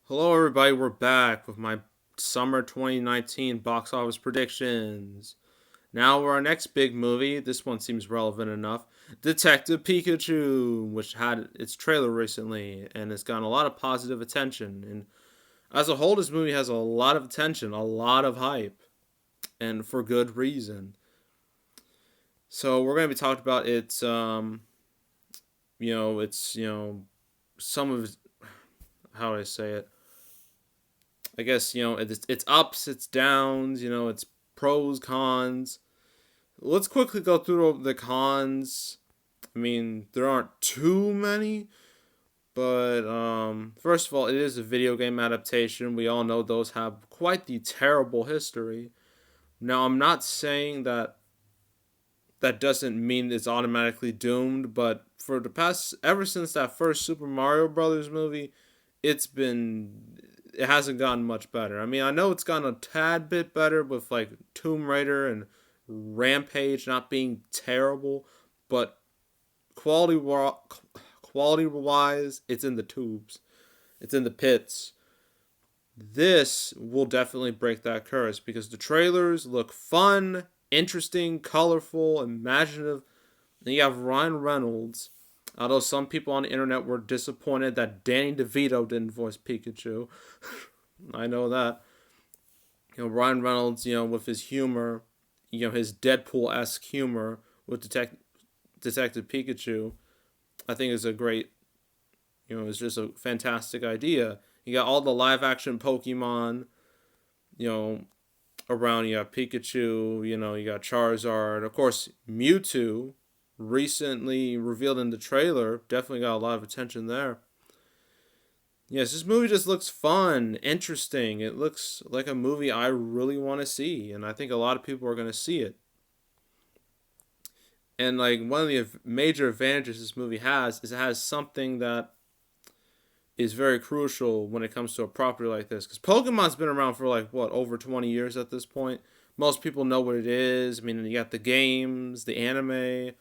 Hello, everybody. We're back with my summer 2019 box office predictions. Now, our next big movie. This one seems relevant enough. Detective Pikachu, which had its trailer recently and has gotten a lot of positive attention. And as a whole, this movie has a lot of attention, a lot of hype, and for good reason. So we're going to be talking about some of how do I say it? I guess it's ups, it's downs, it's pros, cons. Let's quickly go through the cons. I mean, there aren't too many, but first of all, it is a video game adaptation. We all know those have quite the terrible history. Now, I'm not saying that doesn't mean it's automatically doomed, but for the past ever since that first Super Mario Brothers movie, it's been it hasn't gotten much better. I mean, I know it's gotten a tad bit better with like Tomb Raider and Rampage not being terrible, but quality quality wise, it's in the tubes. It's in the pits. This will definitely break that curse because the trailers look fun, interesting, colorful, imaginative. And you have Ryan Reynolds. Although some people on the internet were disappointed that Danny DeVito didn't voice Pikachu. I know that. Ryan Reynolds, with his humor, his Deadpool esque humor with Detective Pikachu, I think is a great, it's just a fantastic idea. You got all the live action Pokemon, you know, around. You got Pikachu, you got Charizard. Of course, Mewtwo, recently revealed in the trailer, definitely got a lot of attention there. Yes, this movie just looks fun, interesting. It looks like a movie I really want to see, and I think a lot of people are going to see it. And like one of the major advantages this movie has is it has something that is very crucial when it comes to a property like this. Because Pokemon's been around for like what, over 20 years at this point. Most people know what it is. I mean, you got the games, the anime.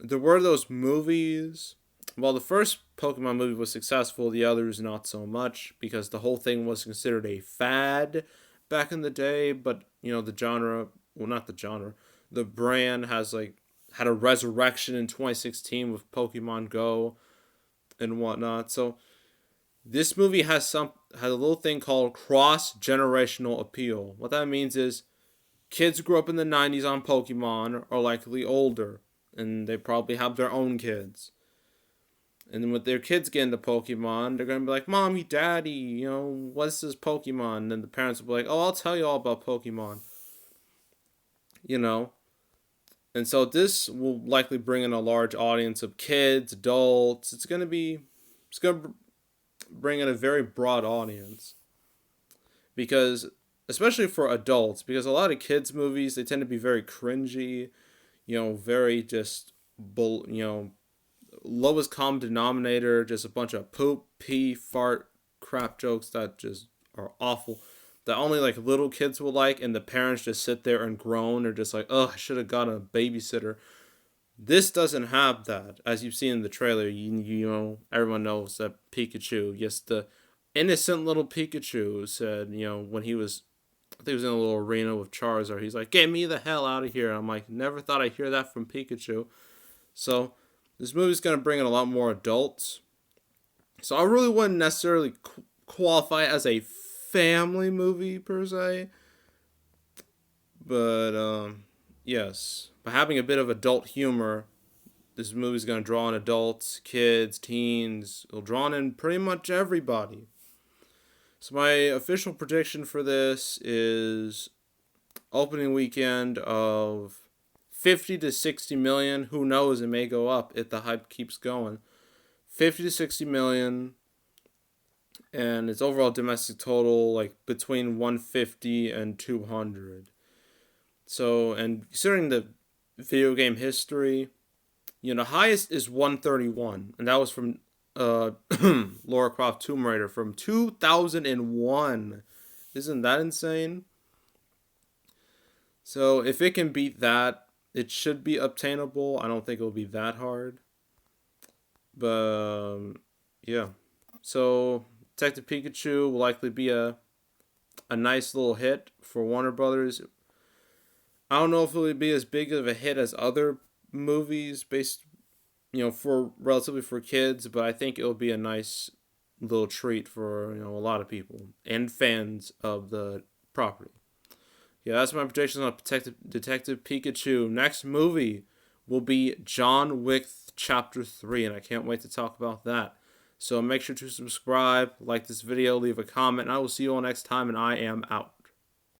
There were those movies. While the first Pokemon movie was successful, the others not so much because the whole thing was considered a fad back in the day. But the genre, well, not the genre, the brand has like had a resurrection in 2016 with Pokemon Go and whatnot. So this movie has a little thing called cross generational appeal. What that means is kids who grew up in the 90s on Pokemon are likely older, and they probably have their own kids. And then when their kids get into Pokemon, they're gonna be like, "Mommy, Daddy, what's this Pokemon?" And then the parents will be like, "Oh, I'll tell you all about Pokemon." You know, and so this will likely bring in a large audience of kids, adults. It's gonna bring in a very broad audience because, especially for adults, because a lot of kids movies they tend to be very cringy, very just, lowest common denominator, just a bunch of poop, pee, fart, crap jokes that just are awful. That only like little kids will like, and the parents just sit there and groan. Or just like, oh, I should have gotten a babysitter. This doesn't have that, as you've seen in the trailer. Everyone knows that Pikachu, yes, the innocent little Pikachu said, when I think he was in a little arena with Charizard, he's like, "Get me the hell out of here." And I'm like, never thought I'd hear that from Pikachu. So this movie's gonna bring in a lot more adults. So I really wouldn't necessarily qualify it as a family movie per se, but yes, by having a bit of adult humor, this movie's gonna draw in adults, kids, teens. It'll draw in pretty much everybody. So my official prediction for this is opening weekend of 50 to 60 million. Who knows? It may go up if the hype keeps going. 50 to 60 million, and its overall domestic total like between 150 and 200. So, and considering the video game history, the highest is 131, and that was from Lara Croft Tomb Raider from 2001. Isn't that insane? So if it can beat that, it should be obtainable. I don't think it'll be that hard. But yeah. So Detective Pikachu will likely be a nice little hit for Warner Brothers. I don't know if it would be as big of a hit as other movies based, for relatively for kids, but I think it'll be a nice little treat for a lot of people and fans of the property. Yeah, that's my predictions on Detective Pikachu. Next movie will be John Wick Chapter 3, and I can't wait to talk about that. So make sure to subscribe, like this video, leave a comment, and I will see you all next time, and I am out.